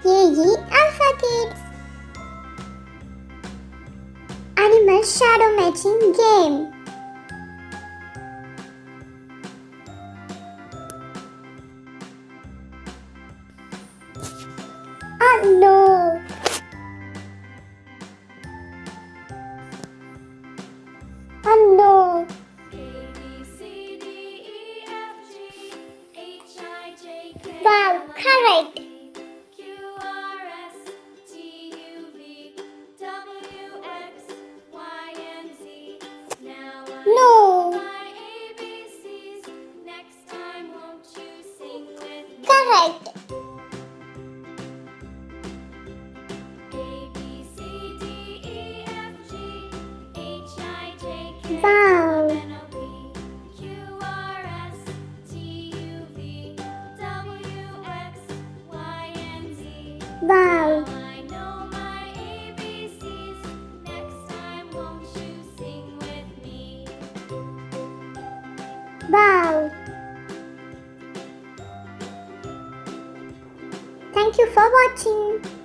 AlphaKids. Animal shadow matching game. Oh no! Oh no! Wow, correct! No! Correct! Wow! Wow! Wow! Thank you for watching.